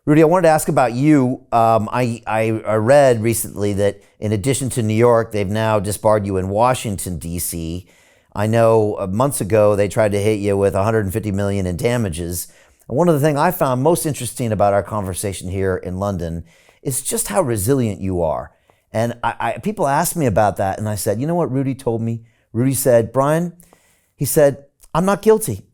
Rudy, I wanted to ask about you. I read recently that in addition to New York, they've now disbarred you in Washington, D.C. I know months ago they tried to hit you with 150 million in damages. And one of the things I found most interesting about our conversation here in London is just how resilient you are. And people asked me about that, and I said, you know what Rudy told me? Rudy said, Brian, he said, I'm not guilty,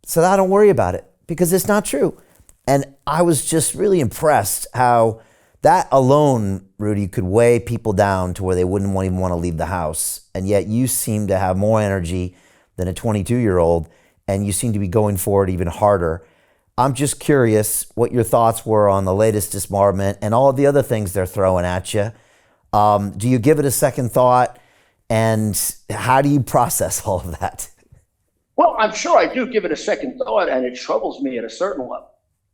so I don't worry about it because it's not true. And I was just really impressed how that alone, Rudy, could weigh people down to where they wouldn't even want to leave the house. And yet you seem to have more energy than a 22-year-old, and you seem to be going for it even harder. I'm just curious what your thoughts were on the latest disbarment and all of the other things they're throwing at you. Do you give it a second thought? And how do you process all of that? Well, I'm sure I do give it a second thought, and it troubles me at a certain level.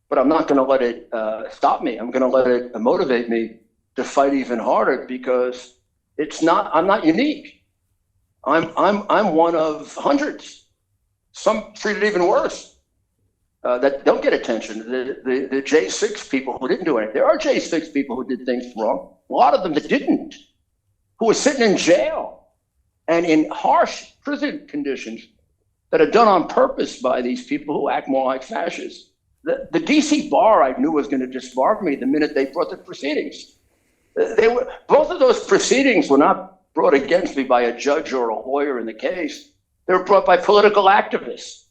But I'm not going to let it stop me. I'm going to let it motivate me to fight even harder because I'm not unique. I'm one of hundreds. Some treated even worse that don't get attention. The J6 people who didn't do anything. There are J6 people who did things wrong. A lot of them that didn't, who were sitting in jail and in harsh prison conditions that are done on purpose by these people who act more like fascists. The DC bar I knew was going to disbar me the minute they brought the proceedings. Both of those proceedings were not brought against me by a judge or a lawyer in the case. They were brought by political activists.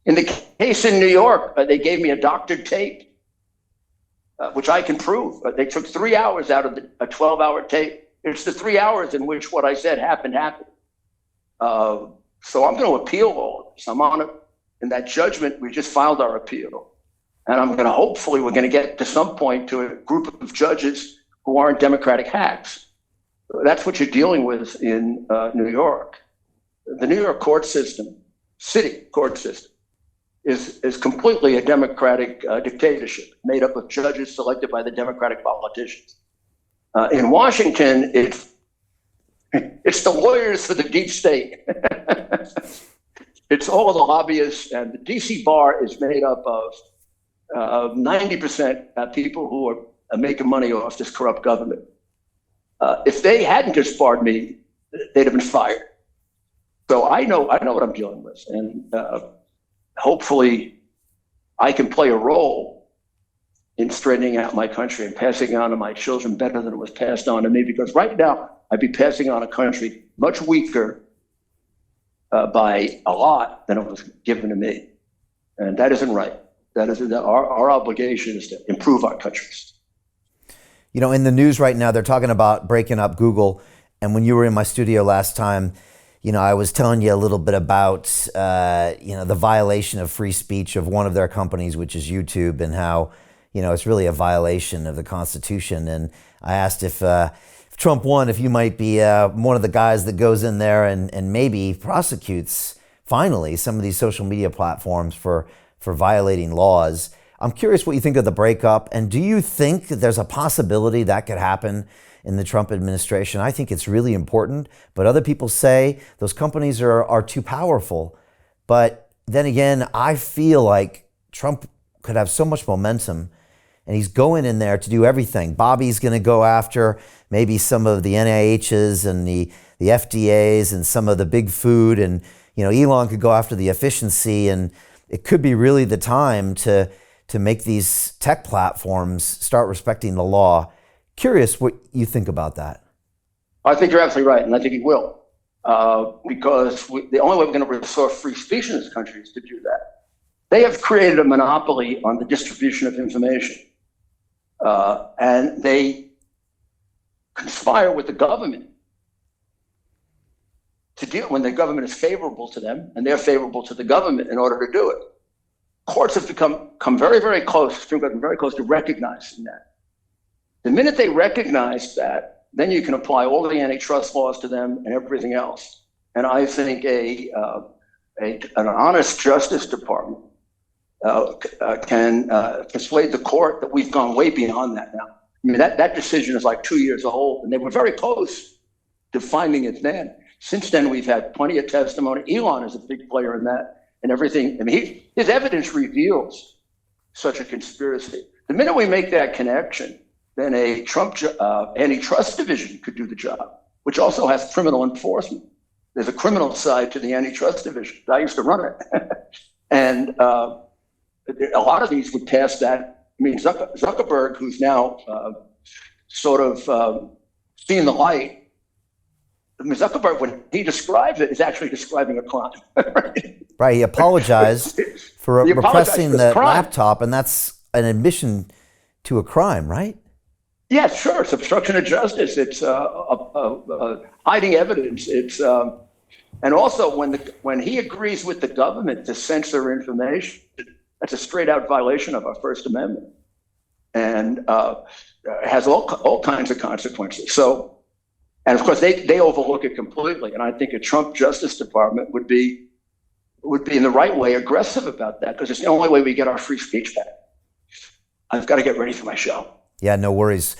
In the case in New York, they gave me a doctored tape, which I can prove. They took 3 hours out of a 12-hour tape. It's the 3 hours in which what I said happened. So I'm going to appeal all of this. I'm on it. In that judgment, we just filed our appeal. And hopefully we're going to get to some point to a group of judges who aren't Democratic hacks. That's what you're dealing with in New York. The New York court system, city court system, is completely a Democratic dictatorship made up of judges selected by the Democratic politicians. In Washington, it's the lawyers for the deep state. It's all of the lobbyists, and the DC bar is made up of 90% people who are making money off this corrupt government. If they hadn't disbarred me, they'd have been fired. So I know what I'm dealing with, and hopefully I can play a role in straightening out my country and passing on to my children better than it was passed on to me, because right now I'd be passing on a country much weaker by a lot than it was given to me. And that isn't right. That is our obligation is to improve our countries. You know, in the news right now, they're talking about breaking up Google. And when you were in my studio last time, you know, I was telling you a little bit about, the violation of free speech of one of their companies, which is YouTube, and how, it's really a violation of the Constitution. And I asked if Trump won, if you might be one of the guys that goes in there and maybe prosecutes, finally, some of these social media platforms for violating laws. I'm curious what you think of the breakup, and do you think that there's a possibility that could happen in the Trump administration? I think it's really important, but other people say those companies are too powerful. But then again, I feel like Trump could have so much momentum, and he's going in there to do everything. Bobby's going to go after maybe some of the NIHs and the FDAs and some of the big food, and Elon could go after the efficiency, and it could be really the time to make these tech platforms start respecting the law. Curious what you think about that. I think you're absolutely right, and I think he will, because the only way we're going to restore free speech in this country is to do that. They have created a monopoly on the distribution of information, and they conspire with the government to deal when the government is favorable to them, and they're favorable to the government in order to do it. Courts have come very, very close, Supreme Court, very close to recognizing that. The minute they recognize that, then you can apply all the antitrust laws to them and everything else. And I think an honest Justice Department can persuade the court that we've gone way beyond that now. I mean, that decision is like 2 years old, and they were very close to finding it then. Since then, we've had plenty of testimony. Elon is a big player in that and everything. I mean, his evidence reveals such a conspiracy. The minute we make that connection, then a Trump antitrust division could do the job, which also has criminal enforcement. There's a criminal side to the antitrust division. I used to run it. And a lot of these would pass that. I mean, Zuckerberg, who's now sort of seeing the light, I mean, Zuckerberg, when he describes it, is actually describing a crime. Right. He apologized for repressing the laptop, and that's an admission to a crime, right? Yeah, sure. It's obstruction of justice. It's hiding evidence. It's and also when he agrees with the government to censor information, that's a straight out violation of our First Amendment, and has all kinds of consequences. So. And of course, they overlook it completely. And I think a Trump Justice Department would be in the right way aggressive about that, because it's the only way we get our free speech back. I've got to get ready for my show. Yeah, no worries.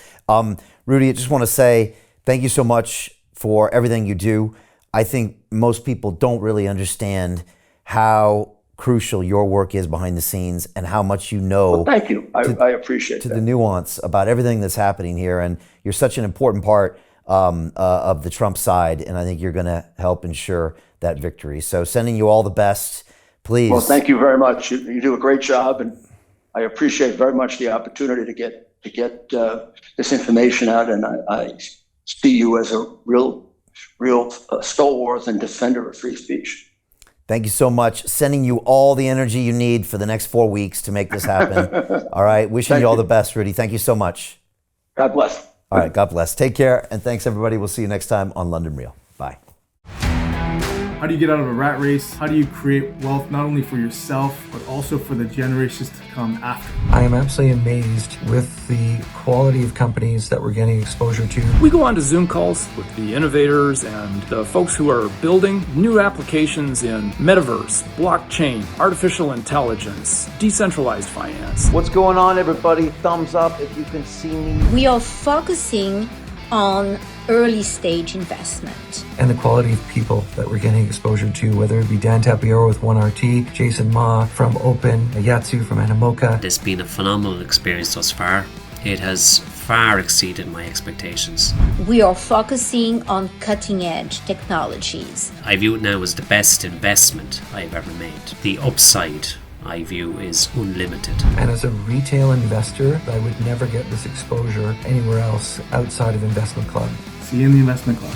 Rudy, I just want to say thank you so much for everything you do. I think most people don't really understand how crucial your work is behind the scenes and how much you know. Well, thank you. I appreciate that. To the nuance about everything that's happening here. And you're such an important part of the Trump side, and I think you're going to help ensure that victory. So sending you all the best, please. Well, thank you very much. You do a great job, and I appreciate very much the opportunity to get this information out, and I see you as a real stalwart and defender of free speech. Thank you so much. Sending you all the energy you need for the next 4 weeks to make this happen. All right. Wishing you all the best, Rudy. Thank you so much. God bless. All right, God bless. Take care, and thanks, everybody. We'll see you next time on London Real. Bye. How do you get out of a rat race? How do you create wealth not only for yourself, but also for the generations to come after? I am absolutely amazed with the quality of companies that we're getting exposure to. We go on to Zoom calls with the innovators and the folks who are building new applications in metaverse, blockchain, artificial intelligence, decentralized finance. What's going on, everybody? Thumbs up if you can see me. We are focusing on early stage investment. And the quality of people that we're getting exposure to, whether it be Dan Tapiero with 1RT, Jason Ma from Open, Yatsu from Animoca. It's been a phenomenal experience thus far. It has far exceeded my expectations. We are focusing on cutting edge technologies. I view it now as the best investment I've ever made. The upside I view is unlimited. And as a retail investor, I would never get this exposure anywhere else outside of Investment Club. See you in the Investment Club.